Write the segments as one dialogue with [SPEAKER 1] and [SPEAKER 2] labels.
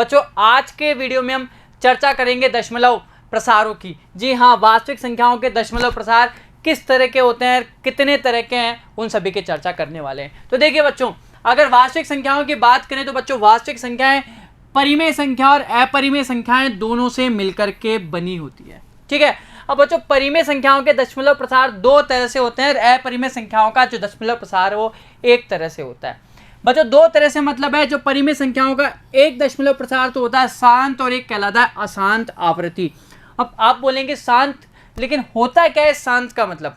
[SPEAKER 1] बच्चों आज के वीडियो में हम चर्चा करेंगे दशमलव प्रसारों की। जी हाँ, वास्तविक संख्याओं के दशमलव प्रसार किस तरह के होते हैं, कितने तरह के हैं, उन सभी की चर्चा करने वाले हैं। तो देखिए बच्चों, अगर वास्तविक संख्याओं की बात करें तो बच्चों वास्तविक संख्याएं परिमेय संख्या और अपरिमेय संख्याएं दोनों से मिलकर के बनी होती है। ठीक है। अब बच्चों परिमेय संख्याओं के दशमलव प्रसार दो तरह से होते हैं और अपरिमेय संख्याओं का जो दशमलव प्रसार है वो एक तरह से होता है। बच्चों दो तरह से मतलब है, जो परिमेय संख्याओं का एक दशमलव प्रसार तो होता है शांत और एक कहलाता है अशांत आवृत्ति। अब आप बोलेंगे शांत, लेकिन होता क्या है शांत का मतलब?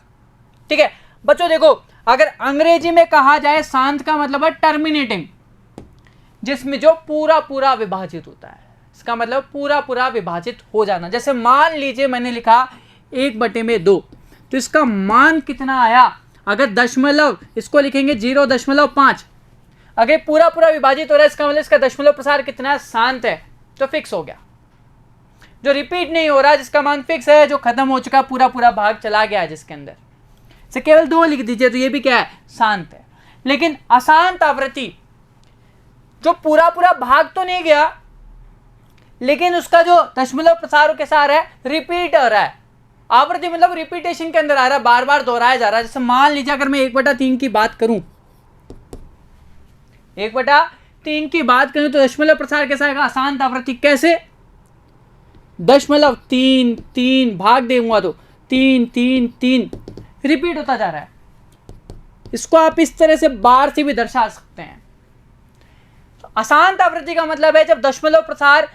[SPEAKER 1] ठीक है बच्चों, देखो अगर अंग्रेजी में कहा जाए शांत का मतलब है टर्मिनेटिंग, जिसमें जो पूरा पूरा विभाजित होता है। इसका मतलब पूरा पूरा विभाजित हो जाना। जैसे मान लीजिए मैंने लिखा 1/2, तो इसका मान कितना आया? अगर दशमलव इसको लिखेंगे 0.5, अगर पूरा पूरा विभाजित हो रहा है इसका मतलब इसका दशमलव प्रसार कितना है? शांत है, तो फिक्स हो गया। जो रिपीट नहीं हो रहा, जिसका मान फिक्स है, जो खत्म हो चुका, पूरा पूरा भाग चला गया है जिसके अंदर, से केवल 2 लिख दीजिए तो ये भी क्या है? शांत है। लेकिन अशांत आवृत्ति, जो पूरा पूरा भाग तो नहीं गया लेकिन उसका जो दशमलव प्रसार के साथ है रिपीट हो रहा है। आवृत्ति मतलब रिपीटेशन के अंदर आ रहा है, बार बार दोहराया जा रहा है। जैसे मान लीजिए अगर मैं 1/3 की बात करूं, 1/3 की बात करूं तो दशमलव प्रसार कैसा आएगा? अशांत आवृत्ति। कैसे? 0.3 भाग दूंगा तो 3 रिपीट होता जा रहा है। इसको आप इस तरह से बार से भी दर्शा सकते हैं। तो अशांत आवृत्ति का मतलब है जब दशमलव प्रसार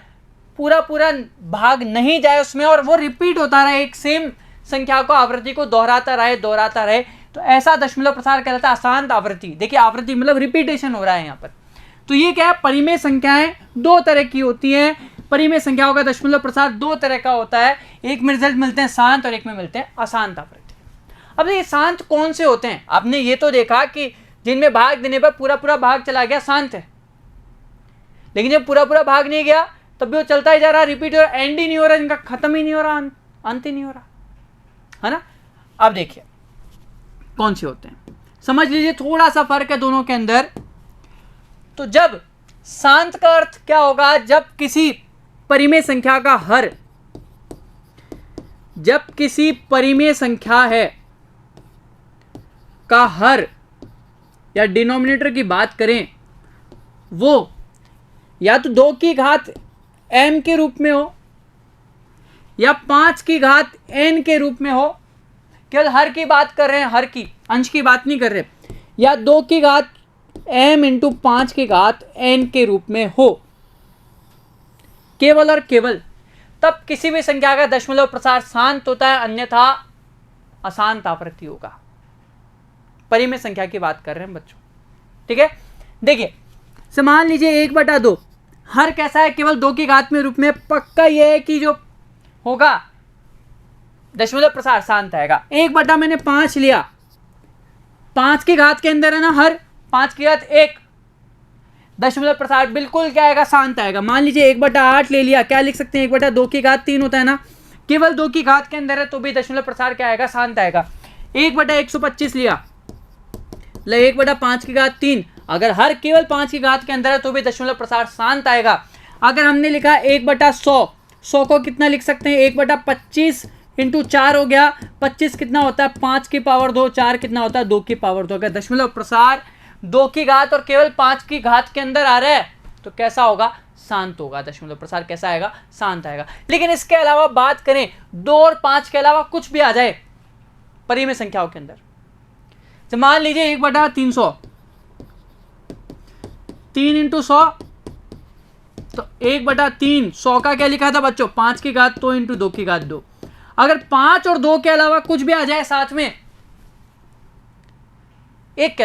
[SPEAKER 1] पूरा पूरा भाग नहीं जाए उसमें और वो रिपीट होता रहे, एक सेम संख्या को आवृत्ति को दोहराता रहे, तो ऐसा दशमलव प्रसार कहलाता है अशांत आवृत्ति। देखिए आवृत्ति मतलब रिपीटेशन हो रहा है यहाँ पर। तो ये क्या है? परिमेय संख्याएं दो तरह की होती हैं। परिमेय संख्याओं का दशमलव प्रसार दो तरह का होता है, एक में रिजल्ट मिलते हैं शांत और एक में मिलते हैं अशांत आवृत्ति। अब ये शांत कौन से होते हैं? आपने ये तो देखा कि जिनमें भाग देने पर पूरा पूरा भाग चला गया, शांत है। लेकिन जब पूरा पूरा भाग नहीं गया तब भी वो चलता ही जा रहा, रिपीट हो रहा, एंड ही नहीं हो रहा, इनका खत्म ही नहीं हो रहा, अंत ही नहीं हो रहा, है ना। अब देखिए कौन से होते हैं, समझ लीजिए थोड़ा सा फर्क है दोनों के अंदर। तो जब शांत का अर्थ क्या होगा? जब किसी परिमेय संख्या का हर, जब किसी परिमेय संख्या है का हर या डिनोमिनेटर की बात करें, वो या तो 2 की घात m के रूप में हो या 5 की घात n के रूप में हो। केवल हर की बात कर रहे हैं, हर की, अंश की बात नहीं कर रहे। या 2 की घात m इंटू 5 की घात n के रूप में हो, केवल और केवल तब किसी भी संख्या का दशमलव प्रसार शांत होता है, अन्यथा अशांत आवृत्ति होगा। परिमेय संख्या की बात कर रहे हैं बच्चों, ठीक है। देखिए मान लीजिए 1/2, हर कैसा है? केवल 2 की घात में रूप में। पक्का यह है कि जो होगा दशमलव प्रसार शांत आएगा। 1 मैंने 5 लिया, 5 की घात के अंदर है ना हर, 5 की घात 1, दशमलव प्रसार बिल्कुल क्या आएगा? शांत आएगा। मान लीजिए 1/8 ले लिया, क्या लिख सकते हैं? 1/2 की घात 3 होता है ना, केवल 2 की घात के अंदर है तो भी दशमलव प्रसार क्या आएगा? शांत आएगा। 1/125 लिया, 1/5 की घात 3, अगर हर केवल 5 की घात के अंदर है तो भी दशमलव प्रसार शांत आएगा। अगर हमने लिखा 1/100, 100 को कितना लिख सकते हैं? 1/25 इंटू 4 हो गया, 25 कितना होता है? 5 की पावर 2, 4 कितना होता है? 2 की पावर 2। अगर दशमलव प्रसार 2 की घात और केवल 5 की घात के अंदर आ रहा है तो कैसा होगा? शांत होगा। दशमलव प्रसार कैसा आएगा? शांत आएगा। लेकिन इसके अलावा बात करें 2 और 5 के अलावा कुछ भी आ जाए परिमेय संख्याओं के अंदर, तो मान लीजिए 1/300, 3 इंटू 100, तो 1/3, 100 का क्या लिखा था बच्चों? 5 की घात 2 इंटू 2 की घात 2। अगर 5 और 2 के अलावा कुछ भी आ जाए साथ में, एक के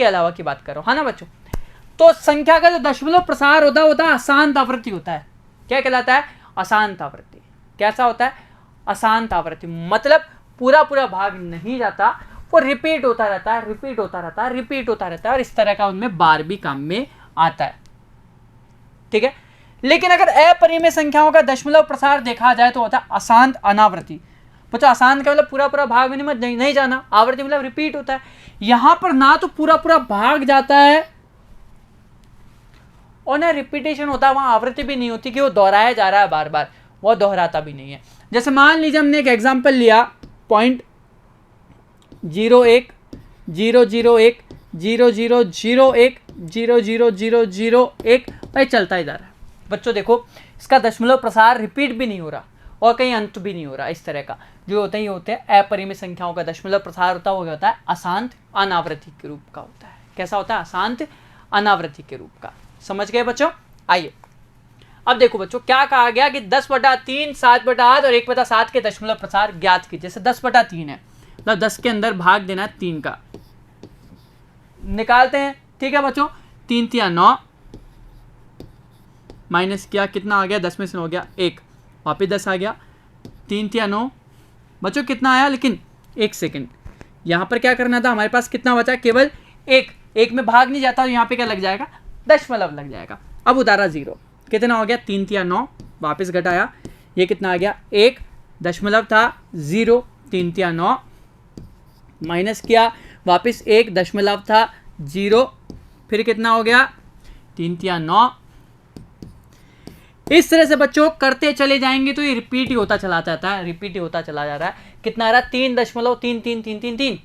[SPEAKER 1] अलावा की बात करो, है ना बच्चों, तो संख्या का जो दशमलव प्रसार होता है अशांत आवृत्ति होता है। क्या कहलाता है? अशांत आवृत्ति। कैसा होता है? अशांत आवृत्ति। मतलब पूरा पूरा भाग नहीं जाता, वो रिपीट होता रहता है और इस तरह का उनमें बार भी काम में आता है, ठीक है। लेकिन अगर अपरिमेय संख्याओं का दशमलव प्रसार देखा जाए तो होता है अशांत अनावृत्ति। बच्चों अशांत का मतलब पूरा पूरा भाग में नहीं जाना, आवृत्ति मतलब रिपीट होता है। यहां पर ना तो पूरा पूरा भाग जाता है और ना रिपीटेशन होता है, वहाँ आवृत्ति भी नहीं होती कि वो दोहराया जा रहा है बार बार, वो दोहराता भी नहीं है। जैसे मान लीजिए हमने एक एग्जाम्पल लिया 0.01 001 0001 00001, भाई चलता ही जा रहा है। बच्चों देखो इसका दशमलव प्रसार रिपीट भी नहीं हो रहा और कहीं अंत भी नहीं हो रहा। इस तरह का जो होते हैं ये होते हैं अपरिमेय संख्याओं का दशमलव प्रसार होता है, वो होता है अशांत अनावृत्ति के रूप का होता है। कैसा होता है? अशांत अनावृत्ति के रूप का। समझ गए बच्चों? आइए अब देखो बच्चों क्या कहा गया कि 10/3 7/8 और 1/7 के दशमलव प्रसार ज्ञात कीजिए। जैसे 10/3 है मतलब 10 के अंदर भाग देना है 3 का, निकालते हैं। ठीक है बच्चों, 3 3 9 माइनस किया, कितना आ गया? 10 में से हो गया 1, वापिस 10 आ गया। 3 3 9 बच्चों कितना आया? लेकिन 1 सेकेंड, यहाँ पर क्या करना था? हमारे पास कितना बचा? केवल 1 में भाग नहीं जाता, यहाँ पे क्या लग जाएगा? दशमलव लग जाएगा। अब उतारा 0, कितना हो गया? 3 3 9, वापिस घटाया, ये कितना आ गया? 1, दशमलव था 0, 3 3 9 माइनस किया, वापिस 1, दशमलव था 0, फिर कितना हो गया? 3 3 9। इस तरह से बच्चों करते चले जाएंगे तो ये रिपीट ही होता चला जाता है, रिपीट ही होता चला जा रहा है। कितना आ रहा है? 3.33333,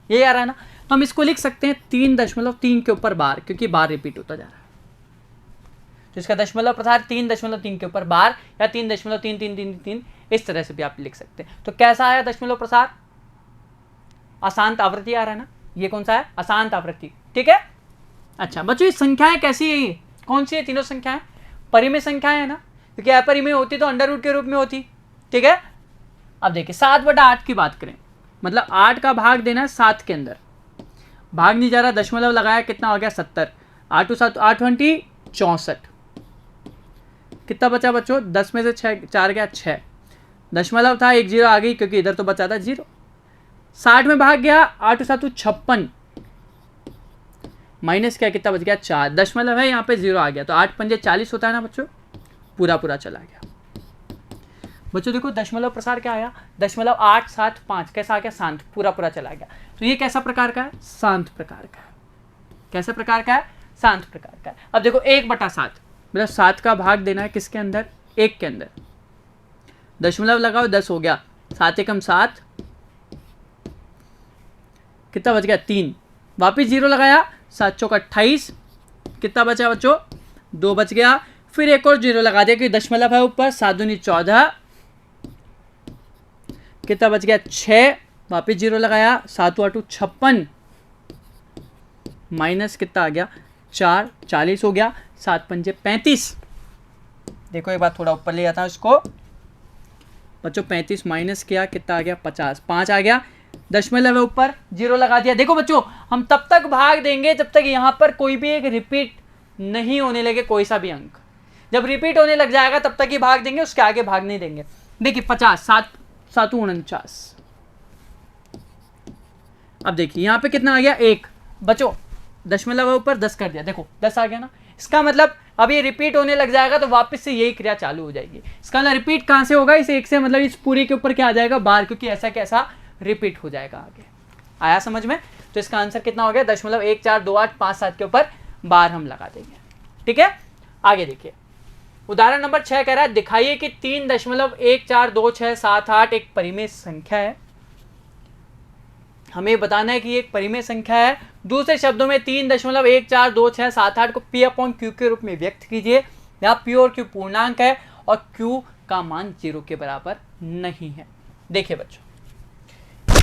[SPEAKER 1] ये आ रहा है ना। तो हम इसको लिख सकते हैं 3.3 के ऊपर बार, क्योंकि बार रिपीट होता जा रहा है। तो इसका दशमलव प्रसार 3.3 के ऊपर बार या 3.3333, इस तरह से भी आप लिख सकते हैं। तो कैसा आया दशमलव प्रसार? अशांत आवृत्ति आ रहा है ना। ये कौन सा है? अशांत आवृत्ति। ठीक है। अच्छा बच्चों, ये संख्याएं कैसी है? ये कौन सी है? तीनों संख्याएं परिमेय संख्याएं है ना, क्योंकि अपरिमेय होती तो अंडर रूट के रूप में होती। ठीक है। अब देखिए 7/8 की बात करें, मतलब 8 का भाग देना है 7 के अंदर, भाग नहीं जा रहा, दशमलव लगाया, कितना हो गया? 70, 8 2 7 8 20 64, कितना बचा बच्चों? 10 में से 4 गया 6, दशमलव था 1 0 आ गई, क्योंकि इधर तो बचा था 0। 60 में भाग गया, 8 7 56, माइनस क्या, कितना बच गया? 4, दशमलव है यहाँ पे 0 आ गया, तो 8 पंजे 40 होता है ना बच्चों, पूरा पूरा चला गया। बच्चों देखो दशमलव प्रसार क्या आया? दशमलव 8 7 5, कैसा आ गया? शांत, पूरा पूरा चला गया। तो ये कैसा प्रकार का है? शांत प्रकार का है। कैसे प्रकार का है? शांत प्रकार का है। अब देखो 1/7, मतलब 7 का भाग देना है किसके अंदर? 1 के अंदर, दशमलव लगाओ, 10 हो गया, 7 एकम 7, कितना बच गया? 3, वापिस 0 लगाया, 7 चौक 28, कितना बचा बच्चों? 2 बच गया, फिर एक और 0 लगा दिया क्योंकि दशमलव है ऊपर, 7 दूनी 14, कितना बच गया? 6, वापिस 0 लगाया, 7 8 56, माइनस कितना आ गया? 4, 40 हो गया, 7 पंजे 35। देखो एक बार थोड़ा ऊपर ले जाता हूँ इसको बच्चों, 35 माइनस किया, कितना आ गया? 50, 5 आ गया, दशमलव है ऊपर, 0 लगा दिया। देखो बच्चों हम तब तक भाग देंगे जब तक यहाँ पर कोई भी एक रिपीट नहीं होने लगे, कोई सा भी अंक। जब रिपीट होने लग जाएगा तब तक ही भाग देंगे, उसके आगे भाग नहीं देंगे। देखिए 50, 7 7 49, अब देखिए यहाँ पे कितना आ गया? 1 बच्चों, दशमलव है ऊपर, 10 कर दिया, देखो 10 आ गया ना। इसका मतलब अब ये रिपीट होने लग जाएगा तो वापस से यही क्रिया चालू हो जाएगी। इसका मतलब रिपीट कहाँ से होगा? इस 1 से, मतलब इस पूरे के ऊपर क्या आ जाएगा? बार, क्योंकि ऐसा कैसा रिपीट हो जाएगा आगे। आया समझ में? तो इसका आंसर कितना हो गया? 0.142857 के ऊपर बार हम लगा देंगे। ठीक है। आगे देखिए उदाहरण नंबर 6 कह रहा है दिखाइए कि 3.142678 एक परिमेय संख्या है। हमें बताना है कि ये एक परिमेय संख्या है। दूसरे शब्दों में 3.142678 को P/Q के रूप में व्यक्त कीजिए। यहाँ P और Q पूर्णांक है और Q का मान 0 के बराबर नहीं है। देखिए बच्चों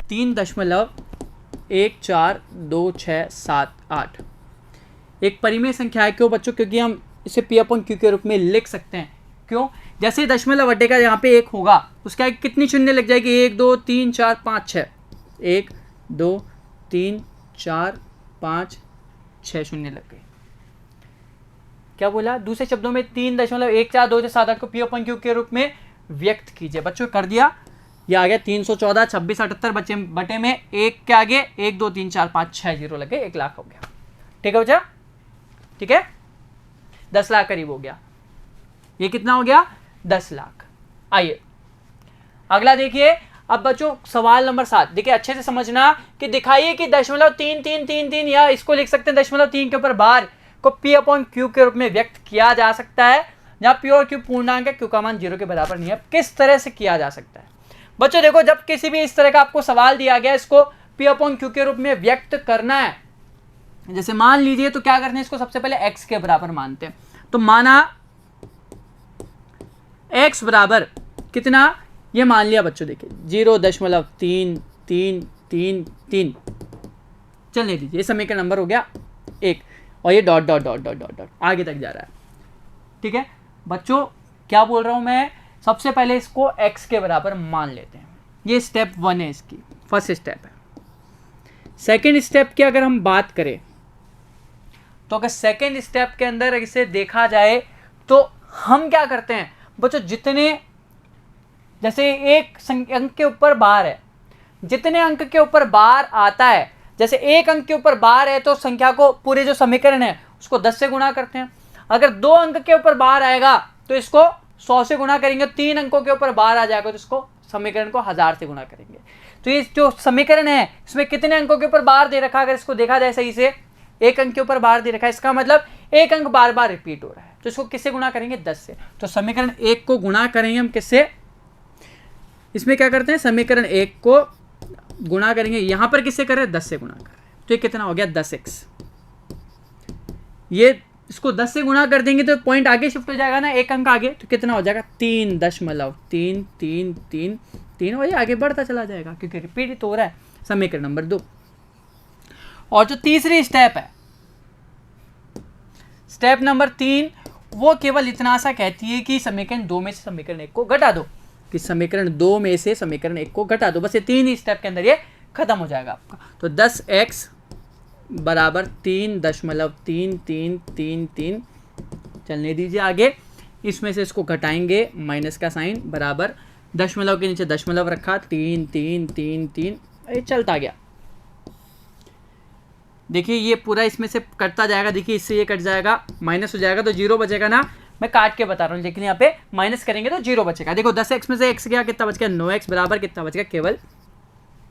[SPEAKER 1] 3.142678 एक परिमेय संख्या है। क्यों बच्चों? क्योंकि हम इसे P/Q के रूप में लिख सकते हैं। क्यों? जैसे दशमलव हटेगा यहाँ पे 1 होगा, उसके आगे कितनी शून्य लग जाएगी? 1 2 3 4 5 6, 1 2 3 4 5 6 शून्य लग गए। क्या बोला? दूसरे शब्दों में 3.142678 को P/Q के रूप में व्यक्त कीजिए। बच्चों कर दिया, ये आ गया 314 26 78 बटे में 1 के आगे 1 2 3 4 5 6 0 लगे, 1 लाख हो गया। ठीक है बच्चा? ठीक है, 10 लाख करीब हो गया। ये कितना हो गया? 10 लाख। आइए अगला देखिए। अब बच्चों सवाल नंबर 7 देखिए, अच्छे से समझना कि दिखाइए कि 0.3333 या इसको लिख सकते हैं 0.3 के ऊपर बार को P अपॉन Q के रूप में व्यक्त किया जा सकता है, जहाँ P और Q पूर्णांक है, Q का मान 0 के बराबर नहीं है। किस तरह से किया जा सकता है बच्चों? देखो, जब किसी भी इस तरह का आपको सवाल दिया गया, इसको P अपॉन Q के रूप में व्यक्त करना है, जैसे मान लीजिए, तो क्या करते हैं, इसको सबसे पहले x के बराबर मानते हैं। तो माना x बराबर कितना, ये मान लिया बच्चों, देखिए 0.33333 चलने दीजिए, ये समीकरण नंबर हो गया 1, और ये dot dot dot dot dot dot आगे तक जा रहा है। ठीक है बच्चों, क्या बोल रहा हूं मैं, सबसे पहले इसको x के बराबर मान लेते हैं। ये स्टेप 1 है, इसकी फर्स्ट स्टेप है। सेकेंड स्टेप की अगर हम बात करें, तो अगर सेकेंड स्टेप के अंदर इसे देखा जाए, तो हम क्या करते हैं बच्चों, जितने, जैसे एक अंक के ऊपर बार है, जितने अंक के ऊपर बार आता है, जैसे एक अंक के ऊपर बार है, तो संख्या को, पूरे जो समीकरण है उसको 10 से गुणा करते हैं। अगर 2 अंक के ऊपर बार आएगा तो इसको 100 से गुणा करेंगे। 3 अंकों के ऊपर बार आ जाएगा तो इसको, समीकरण को 1000 से गुणा करेंगे। तो ये जो समीकरण है, इसमें कितने अंकों के ऊपर बार दे रखा है, अगर इसको देखा जाए सही से, एक अंक के ऊपर बार दे रखा है, इसका मतलब एक अंक बार बार रिपीट हो रहा है, तो इसको किससे गुणा करेंगे, 10 से। तो समीकरण 1 को गुणा करेंगे हम किससे, इसमें क्या करते हैं, समीकरण 1 को गुणा करेंगे, यहां पर किससे कर रहे हैं, 10 से गुणा कर रहे हैं। तो ये कितना हो गया, 10x। ये इसको 10 से गुणा कर देंगे तो पॉइंट आगे शिफ्ट हो जाएगा ना, एक अंक आगे, तो कितना हो जाएगा, 3.333, और ये आगे बढ़ता चला जाएगा क्योंकि रिपीट तो हो रहा है। समीकरण नंबर 2। और जो तीसरी स्टेप है, स्टेप नंबर 3, वो केवल इतना सा कहती है कि समीकरण 2 में से समीकरण 1 को घटा दो, कि समीकरण 2 में से समीकरण 1 को घटा दो। बस ये 3 ही स्टेप के अंदर ये खत्म हो जाएगा आपका। तो 10x बराबर 3.3333 चलने दीजिए आगे। इसमें से इसको घटाएंगे, माइनस का साइन, बराबर दशमलव के नीचे दशमलव रखा, 3 ये चलता गया। देखिए ये पूरा इसमें से कटता जाएगा, देखिए इससे ये कट जाएगा, माइनस हो जाएगा तो 0 बचेगा ना। मैं काट के बता रहा हूँ, लेकिन यहाँ पे माइनस करेंगे तो 0 बचेगा। देखो 10x में से x गया, कितना बच गया, 9x बराबर कितना बच गया, केवल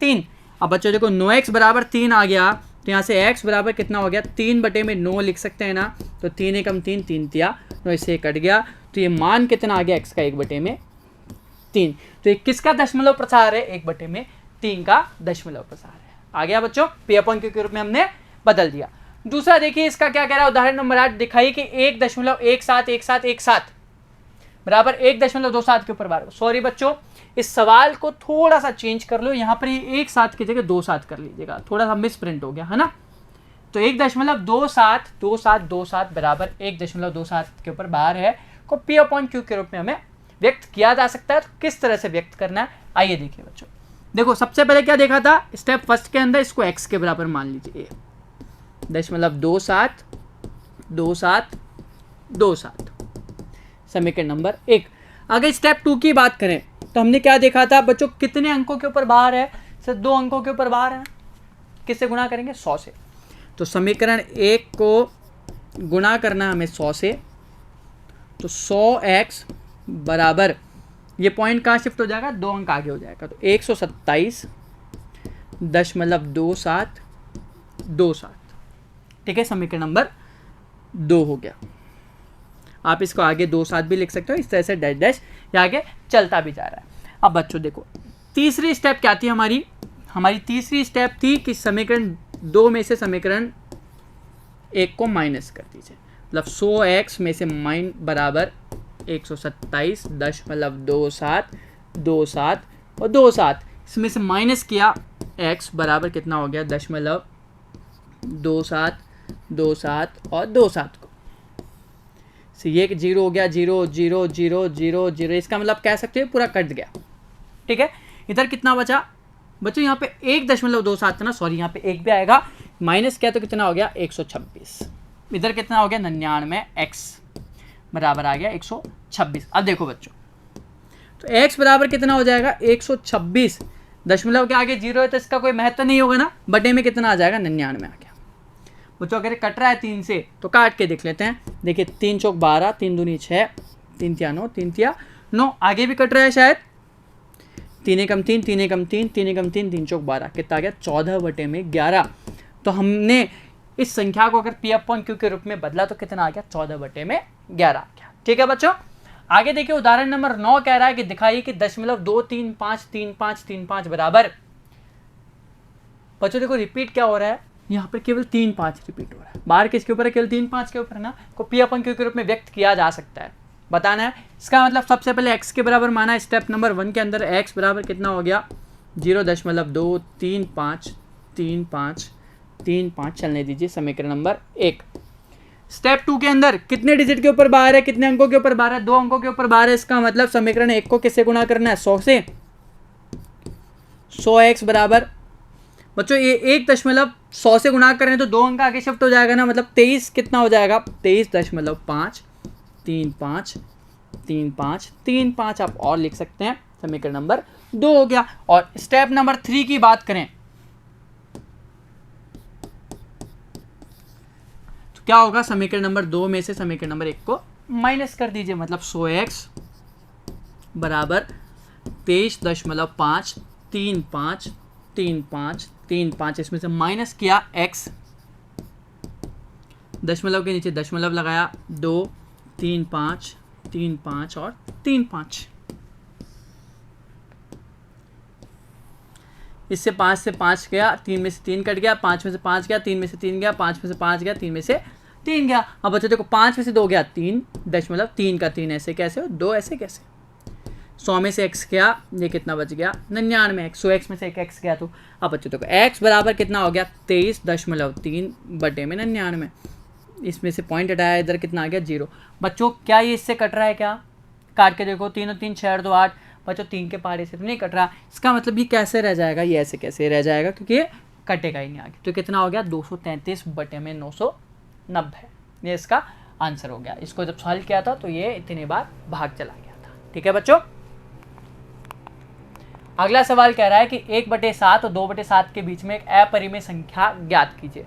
[SPEAKER 1] 3। अब बच्चों देखो 9x बराबर 3 आ गया, तो यहाँ से x बराबर कितना हो गया, 3/9 लिख सकते हैं ना। तो 3 एकम 3, 3 तिया 9, इससे कट गया। तो ये मान कितना आ गया, x का 1/3। तो ये किसका दशमलव प्रसार है, 1/3 का दशमलव प्रसार है। आ गया बच्चों, P अपॉन Q के रूप में हमने बदल दिया। दूसरा देखिए इसका क्या कह रहा है, उदाहरण नंबर 8 दिखाइए कि 1.171717 बराबर 1.27 के ऊपर बार। सॉरी बच्चों, इस सवाल को थोड़ा सा चेंज कर लो, यहाँ पर ये 1.7 की जगह 2.7 कर लीजिएगा, थोड़ा सा मिस प्रिंट हो गया है ना। तो 1.2727 बराबर 1.27 के ऊपर बार है, को P अपॉन Q के रूप में हमें व्यक्त किया जा सकता है। तो किस तरह से व्यक्त करना है, आइए देखिए बच्चों। देखो सबसे पहले क्या देखा था, स्टेप फर्स्ट के अंदर इसको x के बराबर मान लीजिए, 0.272727 समीकरण नंबर 1। अगर स्टेप 2 की बात करें तो हमने क्या देखा था बच्चों, कितने अंकों के ऊपर बार है, सिर्फ 2 अंकों के ऊपर बार है, किससे गुणा करेंगे, 100 से। तो समीकरण 1 को गुणा करना हमें 100 से, तो 100x बराबर, ये पॉइंट कहाँ शिफ्ट हो जाएगा, 2 अंक आगे हो जाएगा, तो 127.2727। ठीक है, समीकरण नंबर 2 हो गया। आप इसको आगे 2.7 भी लिख सकते हो, इस तरह से डैश डैश ये आगे चलता भी जा रहा है। अब बच्चों देखो तीसरी स्टेप क्या थी हमारी तीसरी स्टेप थी कि समीकरण 2 में से समीकरण 1 को माइनस कर दीजिए, मतलब 100x में से माइन बराबर 127.27 और 2.7, इसमें से माइनस किया, x बराबर कितना हो गया, 0.27 और 2.7 को से ये 0 हो गया, 0 0 0 0 0, इसका मतलब कह सकते हैं पूरा कट गया। ठीक है, इधर कितना बचा बच्चों, यहाँ पे 1.27 था ना, सॉरी यहाँ पे 1 भी आएगा, माइनस किया तो कितना हो गया, 126। इधर कितना हो गया, 99, x बराबर आ गया 126। अब देखो बच्चों, तो x बराबर कितना हो जाएगा, 126, दशमलव के आगे 0 है तो इसका कोई महत्व नहीं होगा ना, बटे में कितना आ जाएगा, 99 आ गया। बच्चों अगर कट रहा है 3 से तो काट के देख लेते हैं। देखिए 3 चौक 12, 3 दूनी 6, 3 तिया 9, 3 तिया 9, आगे भी कट रहा है शायद, 3 एकम 3, 3 एकम 3, 3 एकम 3, 3 चौक 12, कितना आ गया, 14/11। तो हमने इस संख्या को अगर P/Q के रूप में बदला तो कितना आ गया, 14/11 आ गया। ठीक है बच्चों, आगे देखिए उदाहरण नंबर 9 कह रहा है कि दिखाइए कि 0.2353535 बराबर, बच्चों देखो रिपीट क्या हो रहा है, यहाँ पर केवल 3-5 रिपीट हो रहा है, बाहर किसके ऊपर है, केवल 3-5 के ऊपर ना, को P/Q के रूप में व्यक्त किया जा सकता है, बताना है। इसका मतलब सबसे पहले x के बराबर माना, स्टेप नंबर 1 के अंदर x बराबर कितना हो गया, 0.2353535 चलने दीजिए, समीकरण नंबर 1। स्टेप 2 के अंदर कितने डिजिट के ऊपर बाहर है, कितने अंकों के ऊपर बाहर है, 2 अंकों के ऊपर बाहर है, इसका मतलब समीकरण 1 को किससे गुणा करना है, 100 से। 100x बराबर, बच्चों ये 1.100 से गुणा करें तो 2 अंक आगे शिफ्ट हो जाएगा ना, मतलब 23 कितना हो जाएगा, 23.53535 आप और लिख सकते हैं, समीकरण नंबर 2 हो गया। और स्टेप नंबर 3 की बात करें तो क्या होगा, समीकरण नंबर 2 में से समीकरण नंबर 1 को माइनस कर दीजिए, मतलब 100x बराबर 23.53535, इसमें से माइनस किया x, दशमलव के नीचे दशमलव लगाया, 2 3 5 3 5 और 3 5, इससे 5 से 5 गया, 3 में से 3 कट गया, 5 में से 5 गया, 3 में से 3 गया, 5 में से 5 गया, 3 में से 3 गया। अब बच्चों देखो 5 में से 2 गया, 3.3 का 3 ऐसे कैसे हो, 2 ऐसे कैसे, 100 में से x गया, ये कितना बच गया, 99x, 100x में से एक x गया, तो अब बच्चों देखो x बराबर कितना हो गया, 23.3/99, इसमें से पॉइंट हटाया, इधर कितना आ गया, 0। बच्चों क्या ये इससे कट रहा है, क्या काट के देखो, 3 और 3 6 और 2 8, बच्चों 3 के पारे से तो नहीं कट रहा, इसका मतलब ये कैसे रह जाएगा, ये ऐसे कैसे रह जाएगा, क्योंकि ये कटेगा ही नहीं आगे, तो कितना हो गया, 233/990, ये इसका आंसर हो गया। इसको जब सॉल्व किया था तो ये इतनी बार भाग चला गया था। ठीक है बच्चों, अगला सवाल कह रहा है कि 1/7 और 2/7 के बीच में एक अपरिमेय संख्या ज्ञात कीजिए।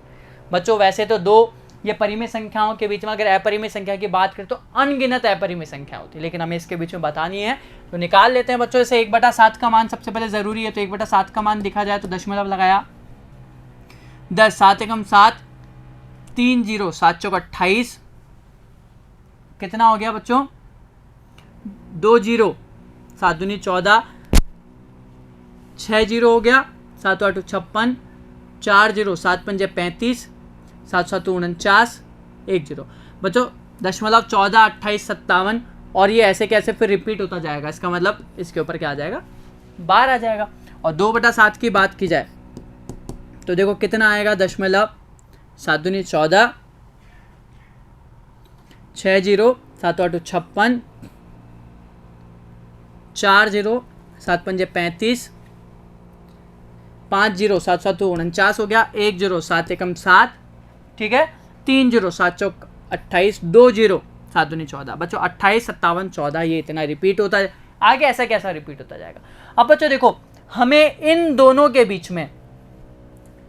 [SPEAKER 1] बच्चों वैसे तो 2 ये परिमेय संख्याओं के बीच में अगर अपरिमेय संख्या की बात करें तो अनगिनत अपरिमेय संख्या होती है, लेकिन हमें इसके बीच में बतानी है तो निकाल लेते हैं बच्चों। जैसे 1/7 का मान सबसे पहले जरूरी है, तो 1/7 का मान दिखा जाए तो दशमलव लगाया, 10 7 एकम 7, 3 0 7 चौक 28, कितना हो गया बच्चों, 2 0 7 दूनी 14, 6 0 हो गया, 7 8 56, 4 0 7 5 35, 7 7 49, 1 0। बच्चों दशमलव 14 28 57 और ये ऐसे कैसे फिर रिपीट होता जाएगा, इसका मतलब इसके ऊपर क्या आ जाएगा, 12 आ जाएगा। और 2/7 की बात की जाए तो देखो कितना आएगा, दशमलव 7 दूनी 14, 6 0 7 8 56, 4 0 7 5 35, 5 0 7 7 49 हो गया, 1 0 7 एकम 7, ठीक है, 3 0 7 चौक 28, 2 0 7 दूनी 14। बच्चों 28 57 14 ये इतना रिपीट होता है, आगे ऐसा कैसा रिपीट होता जाएगा। अब बच्चों देखो हमें इन दोनों के बीच में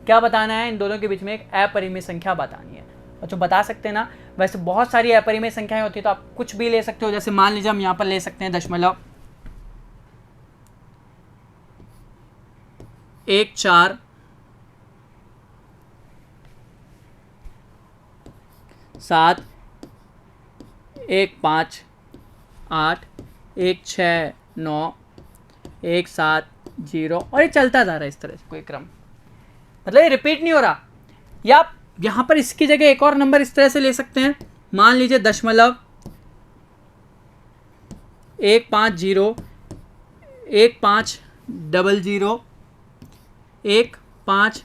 [SPEAKER 1] क्या बताना है, इन दोनों के बीच में एक अपरिमेय संख्या बतानी है। बच्चों बता सकते हैं ना, वैसे बहुत सारी अपरिमेय संख्याएं होती है तो आप कुछ भी ले सकते हो, जैसे मान लीजिए हम यहाँ पर ले सकते हैं 0.14 7 1 5 8 1 6 9 1 7 0 और ये चलता जा रहा है इस तरह से कोई क्रम, मतलब ये रिपीट नहीं हो रहा। या आप यहाँ पर इसकी जगह एक और नंबर इस तरह से ले सकते हैं, मान लीजिए 0.150 1500 1530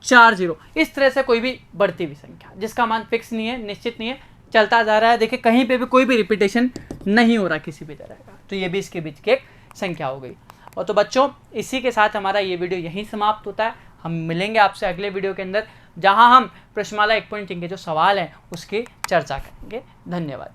[SPEAKER 1] 1540, इस तरह से कोई भी बढ़ती हुई संख्या जिसका मान फिक्स नहीं है, निश्चित नहीं है, चलता जा रहा है। देखिए कहीं पे भी कोई भी रिपीटेशन नहीं हो रहा किसी भी तरह का, तो ये भी इसके बीच की एक संख्या हो गई। और तो बच्चों इसी के साथ हमारा ये वीडियो यहीं समाप्त होता है। हम मिलेंगे आपसे अगले वीडियो के अंदर, जहां हम प्रश्नमाला 1.3 के जो सवाल हैं उसकी चर्चा करेंगे। धन्यवाद।